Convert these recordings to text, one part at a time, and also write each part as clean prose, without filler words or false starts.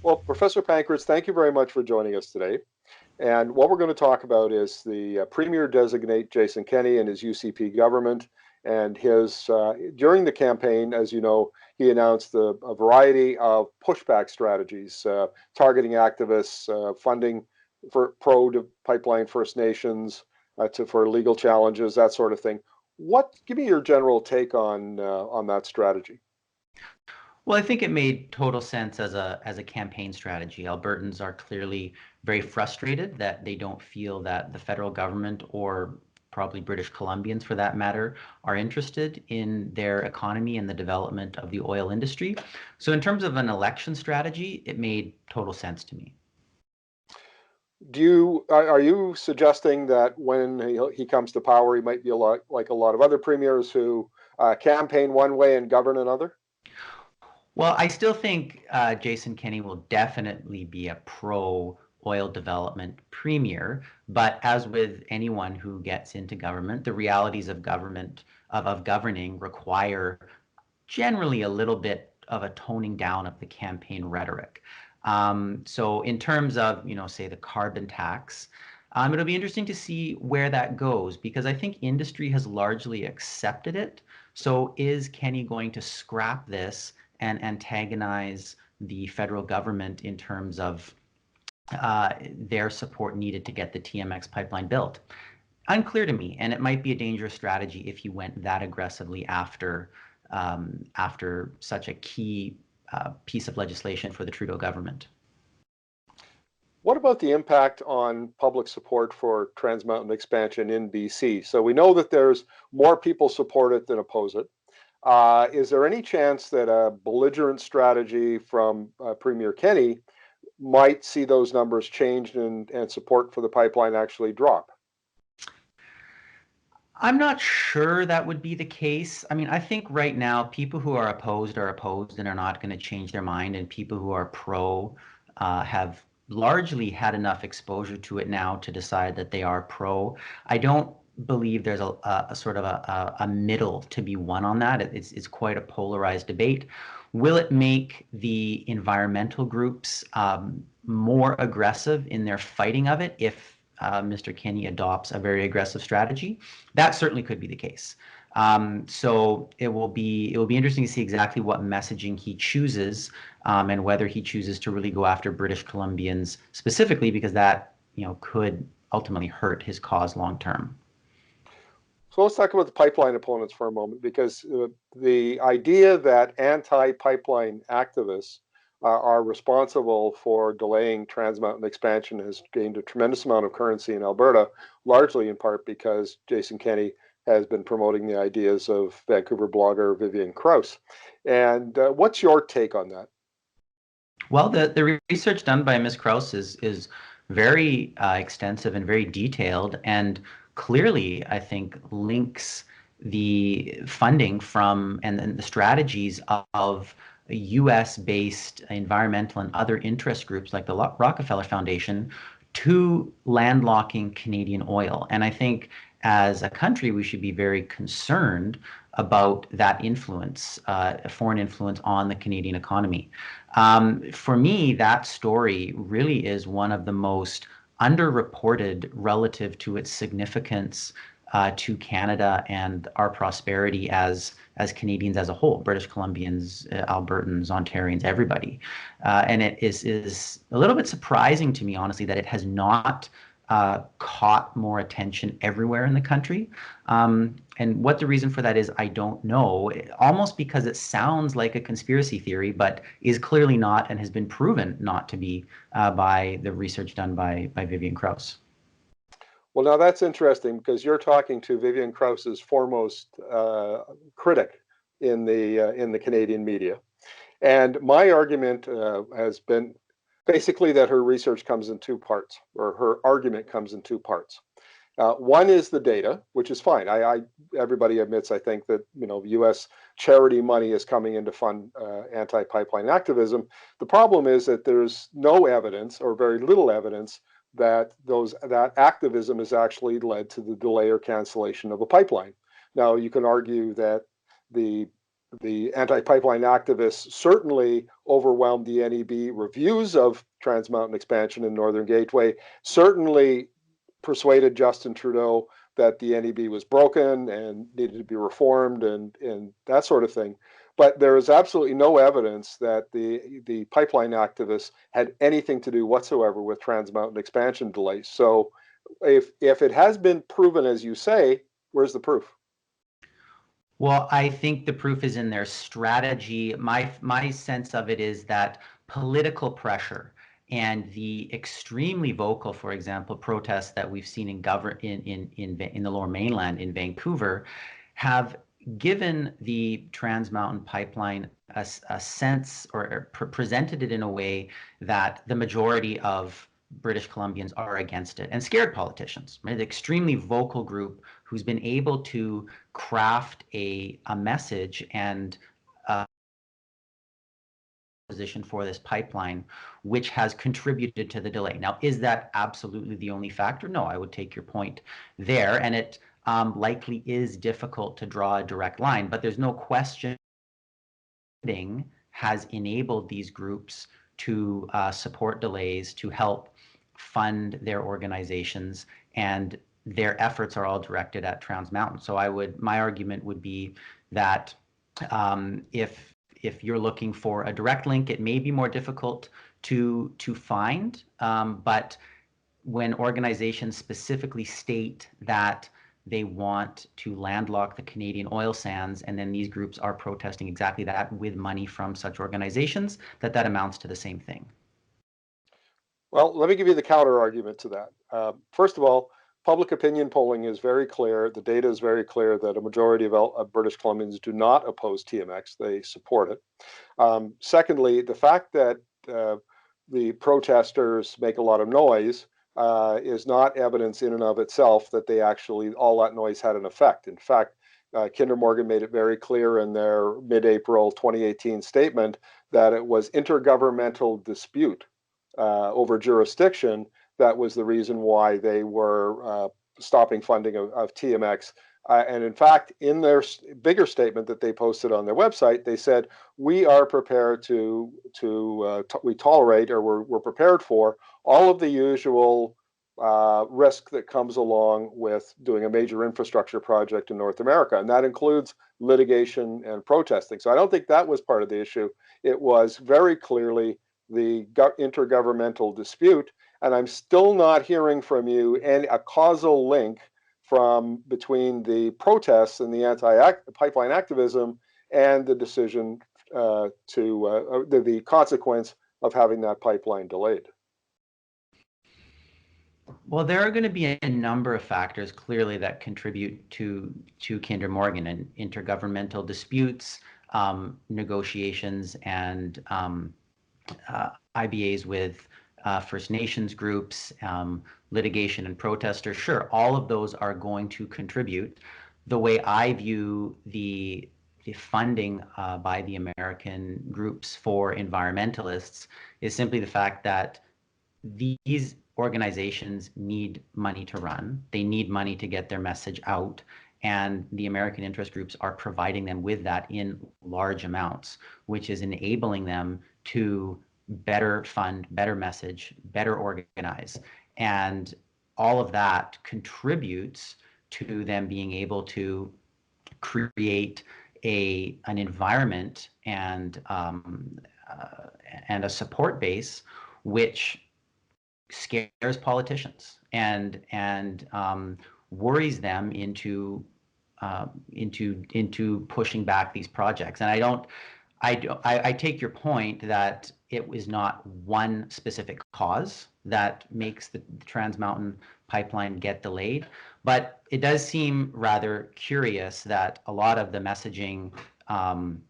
Well, Professor Pankratz, thank you very much for joining us today. And what we're going to talk about is the Premier designate Jason Kenney and his UCP government and his, during the campaign, as you know, he announced a variety of pushback strategies, targeting activists, funding for pro-pipeline First Nations, for legal challenges, that sort of thing. Give me your general take on that strategy. Well, I think it made total sense as a campaign strategy. Albertans are clearly very frustrated that they don't feel that the federal government, or probably British Columbians for that matter, are interested in their economy and the development of the oil industry. So in terms of an election strategy, it made total sense to me. Are you suggesting that when he comes to power, he might be a lot like a lot of other premiers who campaign one way and govern another? Well, I still think Jason Kenney will definitely be a pro-oil development premier, but as with anyone who gets into government, the realities of governing require generally a little bit of a toning down of the campaign rhetoric. So in terms of, say the carbon tax, it'll be interesting to see where that goes, because I think industry has largely accepted it. So is Kenney going to scrap this and antagonize the federal government in terms of their support needed to get the TMX pipeline built? Unclear to me, and it might be a dangerous strategy if he went that aggressively after such a key piece of legislation for the Trudeau government. What about the impact on public support for Trans Mountain expansion in BC? So we know that there's more people support it than oppose it. Is there any chance that a belligerent strategy from Premier Kenney might see those numbers change and support for the pipeline actually drop? I'm not sure that would be the case. I mean, I think right now people who are opposed and are not going to change their mind, and people who are pro have largely had enough exposure to it now to decide that they are pro. I don't believe there's a sort of a middle to be won on that. It's quite a polarized debate. Will it make the environmental groups more aggressive in their fighting of it if Mr. Kenney adopts a very aggressive strategy? That certainly could be the case. So it will be interesting to see exactly what messaging he chooses, and whether he chooses to really go after British Columbians specifically, because that could ultimately hurt his cause long term. So let's talk about the pipeline opponents for a moment, because the idea that anti-pipeline activists are responsible for delaying Trans Mountain expansion has gained a tremendous amount of currency in Alberta, largely in part because Jason Kenney has been promoting the ideas of Vancouver blogger Vivian Krause. And what's your take on that? Well, the research done by Ms. Krause is very extensive and very detailed, and clearly, I think, links the funding from and the strategies of US-based environmental and other interest groups like the Rockefeller Foundation to landlocking Canadian oil. And I think as a country, we should be very concerned about that influence, foreign influence on the Canadian economy. For me, that story really is one of the most underreported relative to its significance to Canada and our prosperity as Canadians as a whole, British Columbians, Albertans, Ontarians, everybody. And it is a little bit surprising to me, honestly, that it has not caught more attention everywhere in the country. And what the reason for that is, I don't know, almost because it sounds like a conspiracy theory, but is clearly not, and has been proven not to be by the research done by Vivian Krause. Well, now that's interesting, because you're talking to Vivian Krause's foremost critic in the Canadian media. And my argument has been basically that her research comes in two parts, or her argument comes in two parts. One is the data, which is fine. Everybody admits, I think, that U.S. charity money is coming in to fund anti-pipeline activism. The problem is that there's no evidence, or very little evidence, that that activism has actually led to the delay or cancellation of a pipeline. Now, you can argue that the the anti-pipeline activists certainly overwhelmed the NEB reviews of Trans Mountain expansion in Northern Gateway, certainly persuaded Justin Trudeau that the NEB was broken and needed to be reformed and that sort of thing. But there is absolutely no evidence that the pipeline activists had anything to do whatsoever with Trans Mountain expansion delays. So if it has been proven, as you say, where's the proof? Well, I think the proof is in their strategy. My sense of it is that political pressure and the extremely vocal, for example, protests that we've seen in the Lower Mainland in Vancouver have given the Trans Mountain Pipeline a sense or presented it in a way that the majority of British Columbians are against it and scared politicians, right? An extremely vocal group who's been able to craft a message and position for this pipeline, which has contributed to the delay. Now, is that absolutely the only factor? No, I would take your point there. And it likely is difficult to draw a direct line, but there's no question has enabled these groups to support delays, to help fund their organizations, and their efforts are all directed at Trans Mountain. So my argument would be that if you're looking for a direct link, it may be more difficult to find, but when organizations specifically state that they want to landlock the Canadian oil sands, and then these groups are protesting exactly that with money from such organizations, that amounts to the same thing. Well, let me give you the counter argument to that. First of all, public opinion polling is very clear. The data is very clear that a majority of British Columbians do not oppose TMX. They support it. Secondly, the fact that the protesters make a lot of noise is not evidence in and of itself that all that noise had an effect. In fact, Kinder Morgan made it very clear in their mid-April 2018 statement that it was intergovernmental dispute over jurisdiction that was the reason why they were stopping funding of TMX. And in fact, in their bigger statement that they posted on their website, they said, we are prepared we tolerate, or we're prepared for all of the usual risk that comes along with doing a major infrastructure project in North America. And that includes litigation and protesting. So I don't think that was part of the issue. It was very clearly the intergovernmental dispute. And I'm still not hearing from you a causal link between the protests and the anti-pipeline activism and the decision the consequence of having that pipeline delayed. Well, there are going to be a number of factors clearly that contribute to Kinder Morgan and intergovernmental disputes, negotiations, and IBAs with First Nations groups, litigation and protesters. Sure, all of those are going to contribute. The way I view the funding by the American groups for environmentalists is simply the fact that these organizations need money to run. They need money to get their message out. And the American interest groups are providing them with that in large amounts, which is enabling them to better fund, better message, better organize. And all of that contributes to them being able to create an environment and a support base which scares politicians and worries them into pushing back these projects. And I take your point that it was not one specific cause that makes the Trans Mountain pipeline get delayed, but it does seem rather curious that a lot of the messaging and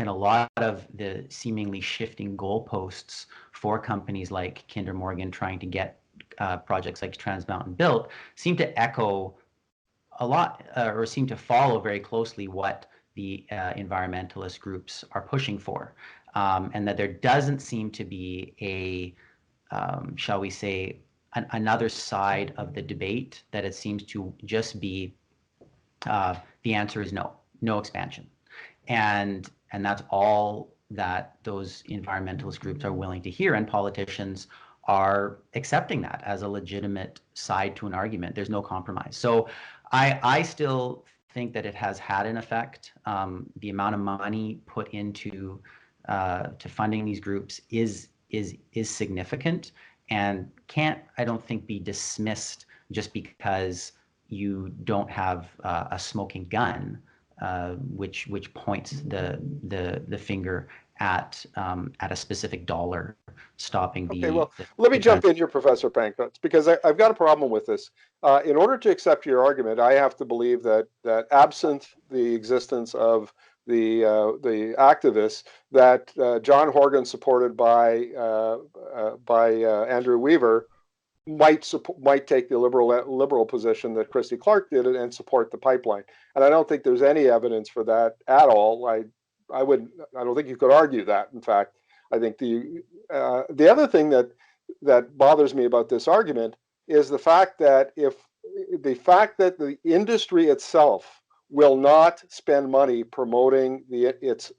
a lot of the seemingly shifting goalposts for companies like Kinder Morgan trying to get projects like Trans Mountain built seem to echo a lot or seem to follow very closely what the environmentalist groups are pushing for, and that there doesn't seem to be shall we say, another side of the debate, that it seems to just be the answer is no expansion. and that's all that those environmentalist groups are willing to hear, and politicians are accepting that as a legitimate side to an argument. There's no compromise. So I still think that it has had an effect. The amount of money put into to funding these groups is significant, and can't, I don't think, be dismissed just because you don't have a smoking gun, which points the finger at a specific dollar stopping Okay, well, the let me the jump in here, Professor Pankratz, because I've got a problem with this. In order to accept your argument, I have to believe that absent the existence of the activists that John Horgan, supported by Andrew Weaver, might take the liberal position that Christy Clark did and support the pipeline. And I don't think there's any evidence for that at all. I don't think you could argue that. In fact, I think the other thing that bothers me about this argument is the fact that the industry itself will not spend money promoting its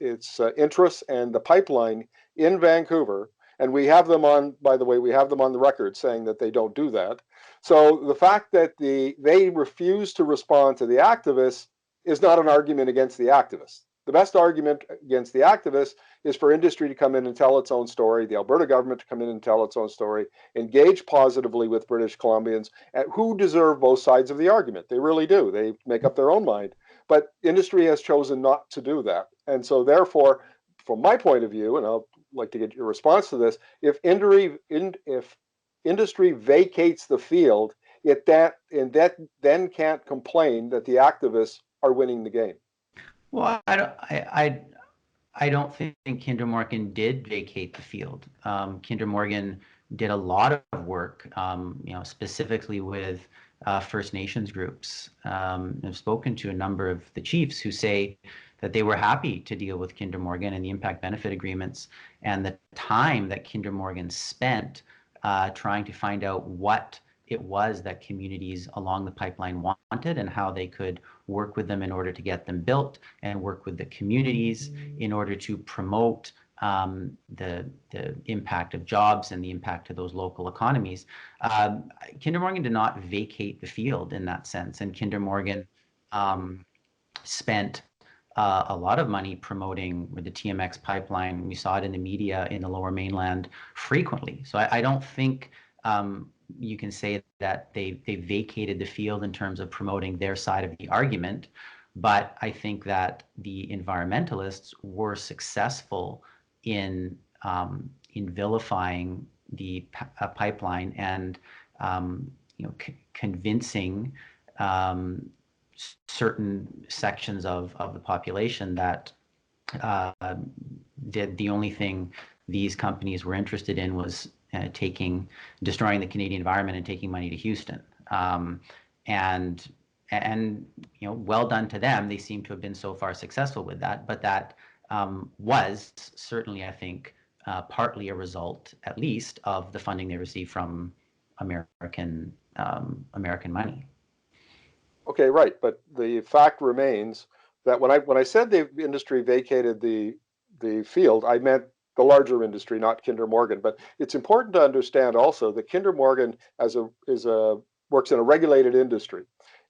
interests and the pipeline in Vancouver. And we have them on, by the way, we have them on the record saying that they don't do that. So the fact that they refuse to respond to the activists is not an argument against the activists. The best argument against the activists is for industry to come in and tell its own story, the Alberta government to come in and tell its own story, engage positively with British Columbians who deserve both sides of the argument. They really do. They make up their own mind. But industry has chosen not to do that. And so therefore, from my point of view, and I'll like to get your response to this, if industry vacates the field, that then can't complain that the activists are winning the game. Well, I don't think Kinder Morgan did vacate the field. Kinder Morgan did a lot of work, specifically with First Nations groups. I've spoken to a number of the chiefs who say that they were happy to deal with Kinder Morgan and the impact benefit agreements, and the time that Kinder Morgan spent trying to find out what it was that communities along the pipeline wanted and how they could work with them in order to get them built, and work with the communities in order to promote the impact of jobs and the impact to those local economies. Kinder Morgan did not vacate the field in that sense, and Kinder Morgan spent a lot of money promoting the TMX pipeline. We saw it in the media in the Lower Mainland frequently. So I don't think you can say that they vacated the field in terms of promoting their side of the argument, but I think that the environmentalists were successful in vilifying the pipeline and convincing certain sections of the population that the only thing these companies were interested in was destroying the Canadian environment and taking money to Houston. And well done to them. They seem to have been so far successful with that, but that was certainly, I think, partly a result, at least, of the funding they received from American money. Okay, right. But the fact remains that when I said the industry vacated the field, I meant the larger industry, not Kinder Morgan. But it's important to understand also that Kinder Morgan works in a regulated industry,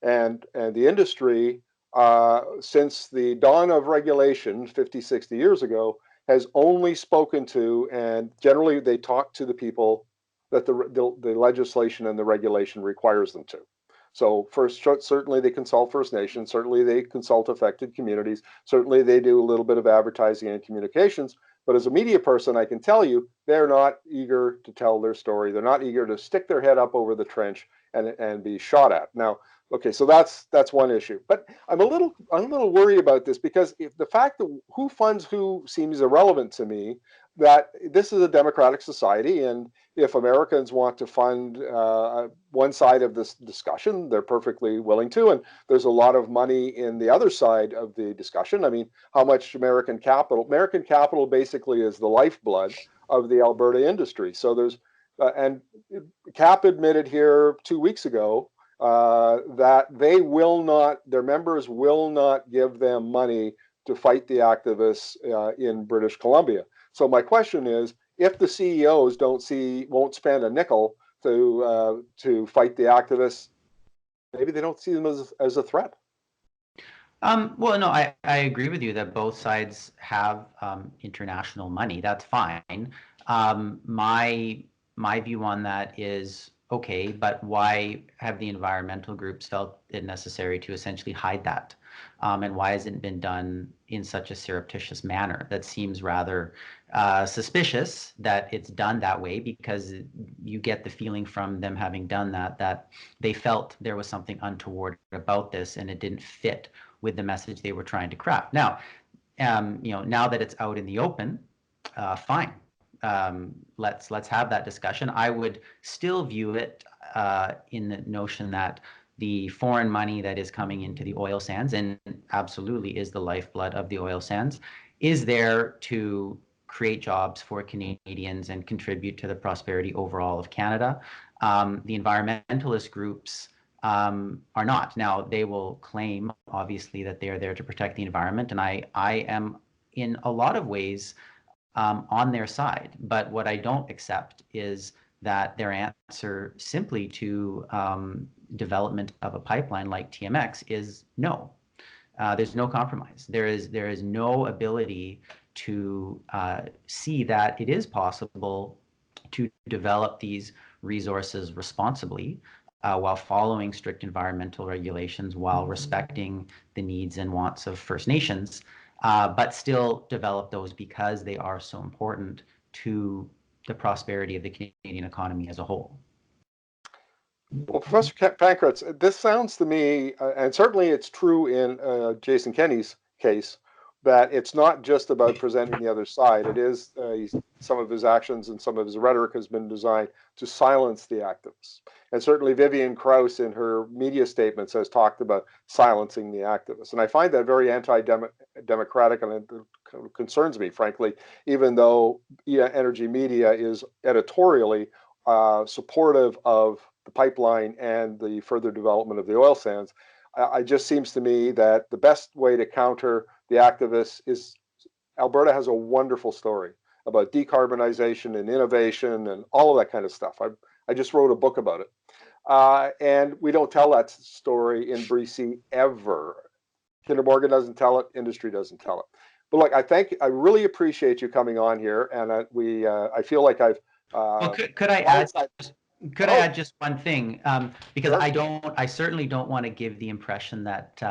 and the industry since the dawn of regulation 50, 60 years ago has only spoken to, and generally they talk to the people that the legislation and the regulation requires them to. So first, certainly they consult First Nations, certainly they consult affected communities, certainly they do a little bit of advertising and communications. But as a media person, I can tell you, they're not eager to tell their story. They're not eager to stick their head up over the trench and be shot at. Now, okay, so that's one issue. But I'm a little worried about this, because if the fact that who funds who seems irrelevant to me, that this is a democratic society, and if Americans want to fund one side of this discussion, they're perfectly willing to. And there's a lot of money in the other side of the discussion. I mean, how much American capital? American capital basically is the lifeblood of the Alberta industry. So there's, and CAP admitted here 2 weeks ago that their members will not give them money to fight the activists in British Columbia. So my question is, if the CEOs won't spend a nickel to fight the activists, maybe they don't see them as a threat. Well, no, I agree with you that both sides have international money. That's fine. My view on that is okay, but why have the environmental groups felt it necessary to essentially hide that? And why hasn't it been done in such a surreptitious manner? That seems rather suspicious that it's done that way, because you get the feeling from them having done that they felt there was something untoward about this and it didn't fit with the message they were trying to craft. Now, now that it's out in the open, fine. Let's have that discussion. I would still view it in the notion that the foreign money that is coming into the oil sands, and absolutely is the lifeblood of the oil sands, is there to create jobs for Canadians and contribute to the prosperity overall of Canada. The environmentalist groups are not. Now, they will claim, obviously, that they are there to protect the environment, and I am, in a lot of ways, on their side. But what I don't accept is that their answer simply to development of a pipeline like TMX is no. There's no compromise. There is no ability to see that it is possible to develop these resources responsibly while following strict environmental regulations, while respecting the needs and wants of First Nations, but still develop those because they are so important to the prosperity of the Canadian economy as a whole. Well, Professor Pankratz, this sounds to me, and certainly it's true in Jason Kenney's case, that it's not just about presenting the other side. It is some of his actions and some of his rhetoric has been designed to silence the activists. And certainly Vivian Krause in her media statements has talked about silencing the activists. And I find that very anti-democratic, and it kind of concerns me, frankly, even though Energy Media is editorially supportive of the pipeline and the further development of the oil sands. It just seems to me that the best way to counter the activists is Alberta has a wonderful story about decarbonization and innovation and all of that kind of stuff. I just wrote a book about it. And we don't tell that story in BC ever. Kinder Morgan doesn't tell it, industry doesn't tell it. But look, I really appreciate you coming on here, and I feel like I've well, could I add? Could I add just one thing? Because sure. I certainly don't want to give the impression that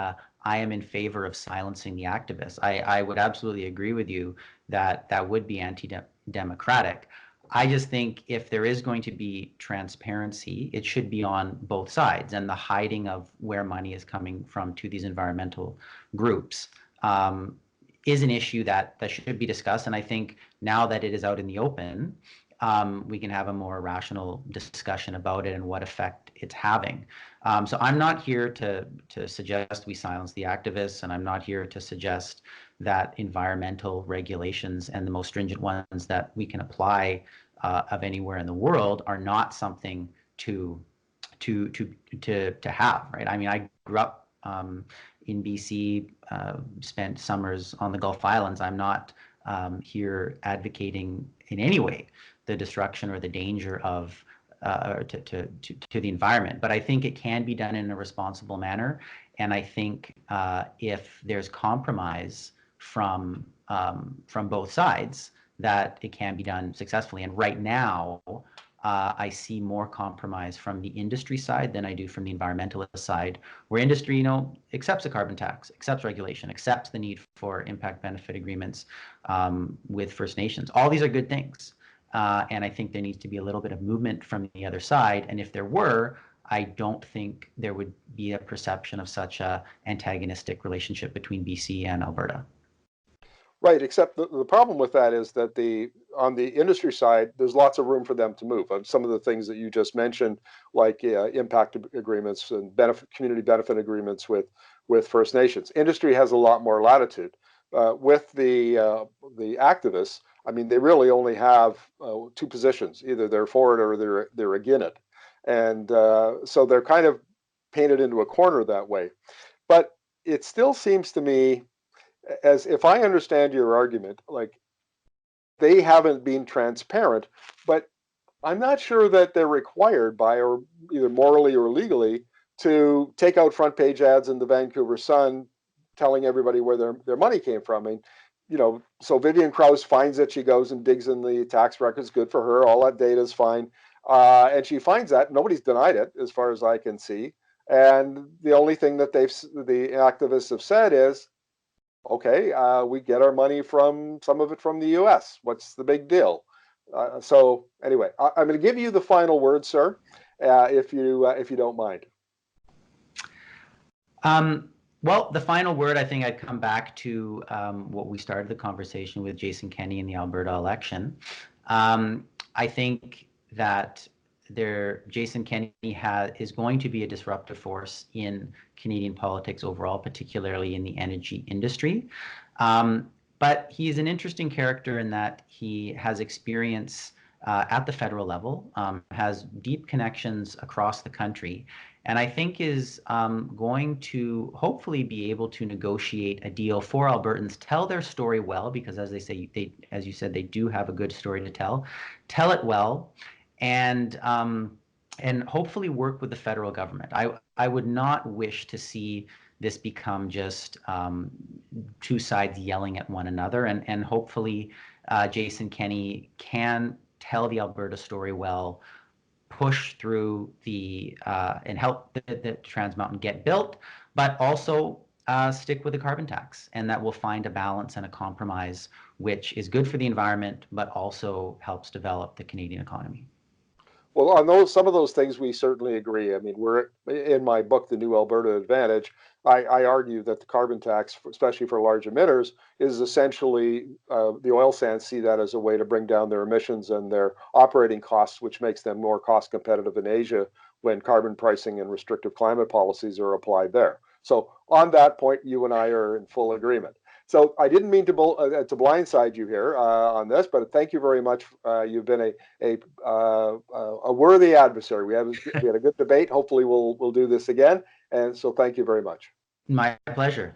I am in favor of silencing the activists. I would absolutely agree with you that that would be anti-democratic. I just think if there is going to be transparency, it should be on both sides, and the hiding of where money is coming from to these environmental groups is an issue that should be discussed. And I think now that it is out in the open, we can have a more rational discussion about it and what effect it's having. So I'm not here to suggest we silence the activists, and I'm not here to suggest that environmental regulations, and the most stringent ones that we can apply of anywhere in the world, are not something to have, right? I mean, I grew up in BC, spent summers on the Gulf Islands. I'm not here advocating in any way the destruction or the danger of to the environment. But I think it can be done in a responsible manner. And I think if there's compromise from both sides, that it can be done successfully. And right now, I see more compromise from the industry side than I do from the environmentalist side, where industry, accepts a carbon tax, accepts regulation, accepts the need for impact benefit agreements with First Nations. All these are good things. And I think there needs to be a little bit of movement from the other side. And if there were, I don't think there would be a perception of such a antagonistic relationship between BC and Alberta. Right, except the problem with that is that on the industry side, there's lots of room for them to move. Some of the things that you just mentioned, like impact agreements and community benefit agreements with First Nations. Industry has a lot more latitude. With the activists, I mean, they really only have two positions: either they're for it or they're against it, and so they're kind of painted into a corner that way. But it still seems to me, as if I understand your argument, like they haven't been transparent, but I'm not sure that they're required by, or either morally or legally, to take out front page ads in the Vancouver Sun telling everybody where their money came from. I mean, so Vivian Krause finds it, she goes and digs in the tax records, good for her, all that data is fine. And she finds that, nobody's denied it as far as I can see. And the only thing that the activists have said is, okay, we get our money from some of it from the U.S. What's the big deal? So anyway, I'm going to give you the final word, sir, if you don't mind. Well, the final word, I think I'd come back to what we started the conversation with, Jason Kenney in the Alberta election. I think that Jason Kenney is going to be a disruptive force in Canadian politics overall, particularly in the energy industry. But he is an interesting character in that he has experience at the federal level, has deep connections across the country, and I think is going to hopefully be able to negotiate a deal for Albertans, tell their story well, because as they say, as you said, they do have a good story to tell it well, and hopefully work with the federal government. I would not wish to see this become just two sides yelling at one another, and hopefully Jason Kenney can tell the Alberta story well, push through and help the Trans Mountain get built, but also stick with the carbon tax, and that will find a balance and a compromise which is good for the environment, but also helps develop the Canadian economy. Well, on some of those things, we certainly agree. I mean, we're in my book, The New Alberta Advantage. I argue that the carbon tax, especially for large emitters, is essentially the oil sands see that as a way to bring down their emissions and their operating costs, which makes them more cost competitive in Asia when carbon pricing and restrictive climate policies are applied there. So on that point, you and I are in full agreement. So I didn't mean to blindside you here on this, but thank you very much. You've been a worthy adversary. We had a good debate. Hopefully, we'll do this again. And so, thank you very much. My pleasure.